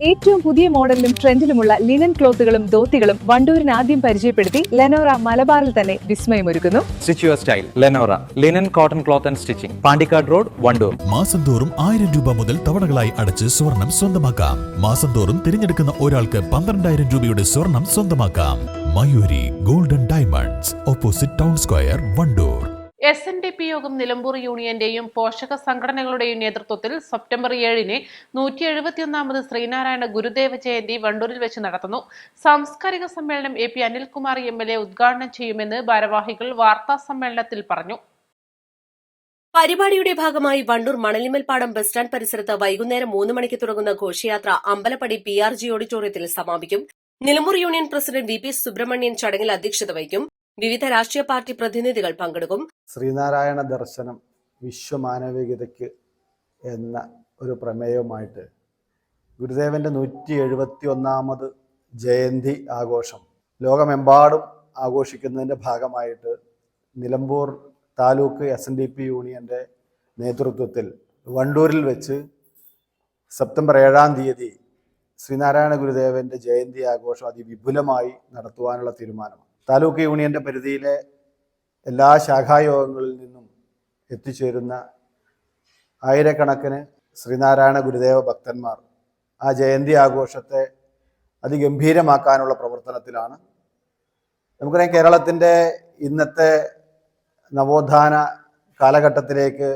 ഏറ്റവും പുതിയ മോഡലിലും ട്രെൻഡിലുമുള്ള ലിനൻ ക്ലോത്തുകളും ധോത്തികളും വണ്ടൂരിന് ആദ്യം പരിചയപ്പെടുത്തി ലെനോറ മലബാറിൽ തന്നെ വിസ്മയമൊരുക്കുന്നു. Stitch your style Lenora linen cotton cloth and stitching, Pandikkad road, Wandoor. മാസം തോറും 1000 രൂപ മുതൽ തവണകളായി അടച്ച് സ്വർണം സ്വന്തമാക്കാം. മാസം തോറും തിരഞ്ഞെടുക്കുന്ന ഒരാൾക്ക് 12,000 രൂപയുടെ സ്വർണം സ്വന്തമാക്കാം. Mayuri golden diamonds, opposite town square, Wandoor. SNDP യോഗം നിലമ്പൂർ യൂണിയന്റെയും പോഷക സംഘടനകളുടെയും നേതൃത്വത്തിൽ സെപ്റ്റംബർ 7-ന് 171ാമത് ശ്രീനാരായണ ഗുരുദേവ ജയന്തി വണ്ടൂരിൽ വെച്ച് നടത്തുന്നു. സാംസ്കാരിക സമ്മേളനം AP അനിൽകുമാർ MLA ഉദ്ഘാടനം ചെയ്യുമെന്ന് ഭാരവാഹികൾ വാർത്താ സമ്മേളനത്തിൽ പറഞ്ഞു. പരിപാടിയുടെ ഭാഗമായി വണ്ടൂർ മണലിമൽപ്പാടം ബസ് സ്റ്റാൻഡ് പരിസരത്ത് വൈകുന്നേരം 3 മണിക്ക് തുടങ്ങുന്ന ഘോഷയാത്ര അമ്പലപ്പടി PRG ഓഡിറ്റോറിയത്തിൽ സമാപിക്കും. Nilambur union president VP Subramanian ചടങ്ങിൽ അധ്യക്ഷത വഹിക്കും. വിവിധ രാഷ്ട്രീയ പാർട്ടി പ്രതിനിധികൾ പങ്കെടുക്കും. ശ്രീനാരായണ ദർശനം വിശ്വമാനവികതയ്ക്ക് എന്ന ഒരു പ്രമേയവുമായിട്ട് ഗുരുദേവന്റെ 171ാമത് ജയന്തി ആഘോഷം ലോകമെമ്പാടും ആഘോഷിക്കുന്നതിൻ്റെ ഭാഗമായിട്ട് നിലമ്പൂർ താലൂക്ക് SNDP യൂണിയന്റെ നേതൃത്വത്തിൽ വണ്ടൂരിൽ വെച്ച് സെപ്റ്റംബർ 7-ാം തീയതി ശ്രീനാരായണ ഗുരുദേവന്റെ ജയന്തി ആഘോഷം അതിവിപുലമായി നടത്തുവാനുള്ള തീരുമാനമാണ്. താലൂക്ക് യൂണിയന്റെ പരിധിയിലെ എല്ലാ ശാഖായോഗങ്ങളിൽ നിന്നും എത്തിച്ചേരുന്ന ആയിരക്കണക്കിന് ശ്രീനാരായണ ഗുരുദേവ ഭക്തന്മാർ ആ ജയന്തി ആഘോഷത്തെ അതിഗംഭീരമാക്കാനുള്ള പ്രവർത്തനത്തിലാണ്. നമുക്കറിയാം, കേരളത്തിൻ്റെ ഇന്നത്തെ നവോത്ഥാന കാലഘട്ടത്തിലേക്ക്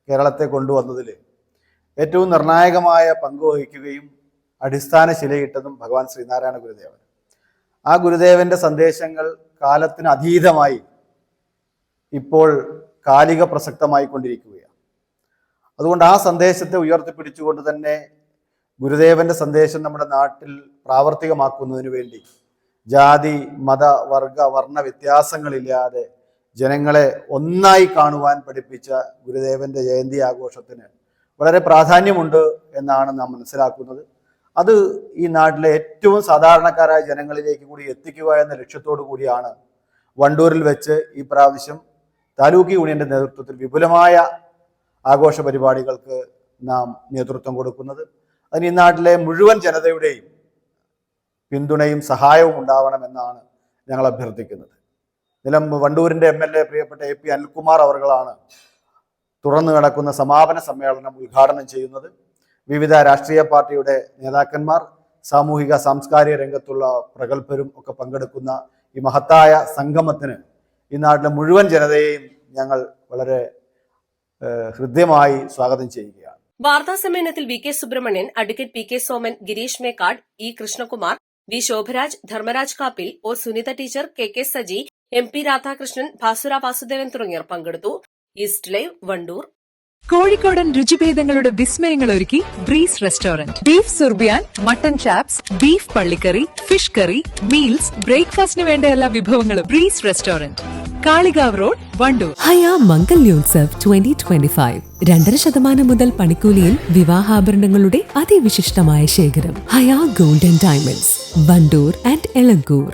കേരളത്തെ കൊണ്ടുവന്നതിൽ ഏറ്റവും നിർണായകമായ പങ്ക് വഹിക്കുകയും അടിസ്ഥാന ശിലയിട്ടതും ഭഗവാൻ ശ്രീനാരായണ ഗുരുദേവൻ. ആ ഗുരുദേവന്റെ സന്ദേശങ്ങൾ കാലത്തിന് അതീതമായി ഇപ്പോൾ കാലിക പ്രസക്തമായി കൊണ്ടിരിക്കുകയാണ്. അതുകൊണ്ട് ആ സന്ദേശത്തെ ഉയർത്തിപ്പിടിച്ചുകൊണ്ട് തന്നെ ഗുരുദേവന്റെ സന്ദേശം നമ്മുടെ നാട്ടിൽ പ്രാവർത്തികമാക്കുന്നതിന് വേണ്ടി ജാതി, മത, വർഗ, വർണ്ണ വ്യത്യാസങ്ങളില്ലാതെ ജനങ്ങളെ ഒന്നായി കാണുവാൻ പഠിപ്പിച്ച ഗുരുദേവന്റെ ജയന്തി ആഘോഷത്തിന് വളരെ പ്രാധാന്യമുണ്ട് എന്നാണ് നാം മനസ്സിലാക്കുന്നത്. അത് ഈ നാട്ടിലെ ഏറ്റവും സാധാരണക്കാരായ ജനങ്ങളിലേക്ക് കൂടി എത്തിക്കുക എന്ന ലക്ഷ്യത്തോടു കൂടിയാണ് വണ്ടൂരിൽ വെച്ച് ഈ പ്രാവശ്യം താലൂക്ക് യൂണിയന്റെ നേതൃത്വത്തിൽ വിപുലമായ ആഘോഷ പരിപാടികൾക്ക് നാം നേതൃത്വം കൊടുക്കുന്നത്. അതിന് ഈ നാട്ടിലെ മുഴുവൻ ജനതയുടെയും പിന്തുണയും സഹായവും ഉണ്ടാവണമെന്നാണ് ഞങ്ങൾ അഭ്യർത്ഥിക്കുന്നത്. വണ്ടൂരിന്റെ MLA പ്രിയപ്പെട്ട AP അനിൽകുമാർ അവർകളാണ് തുറന്നു കിടക്കുന്ന സമാപന സമ്മേളനം ഉദ്ഘാടനം ചെയ്യുന്നത്. വിവിധ രാഷ്ട്രീയ പാർട്ടിയുടെ നേതാക്കന്മാർ, സാമൂഹിക സാംസ്കാരിക രംഗത്തുള്ള പ്രഗത്ഭരും ഒക്കെ പങ്കെടുക്കുന്ന ഈ മഹത്തായ സംഗമത്തിന് ഈ നാട്ടിലെ മുഴുവൻ ജനതയെയും ഞങ്ങൾ വളരെ ഹൃദ്യമായി സ്വാഗതം ചെയ്യുകയാണ്. വാർത്താ സമ്മേളനത്തിൽ VK Subramanian, advocate PK Soman, Girish Mekkad, E Krishnakumar, V Shobharaj, Dharmaraj Kappil, O Sunitha teacher, KK Saji, MP Radhakrishnan, Bhasura Vasudevan തുടങ്ങിയവർ പങ്കെടുത്തു. East live, Wandoor. കോഴിക്കോടൻ രുചിഭേദങ്ങളുടെ വിസ്മയങ്ങൾ ഒരുക്കി breeze restaurant. Beef surbiyan, mutton chops, beef പള്ളിക്കറി, ഫിഷ് കറി, മീൽസ്, ബ്രേക്ക്ഫാസ്റ്റിന് വേണ്ട എല്ലാ വിഭവങ്ങളും. Breeze restaurant, Kalikavu road, Wandoor. Haya Mangalyotsav 2025 2.5% മുതൽ പണിക്കൂലിയിൽ വിവാഹാഭരണങ്ങളുടെ അതിവിശിഷ്ടമായ ശേഖരം. Haya golden diamonds, Wandoor and Elankur.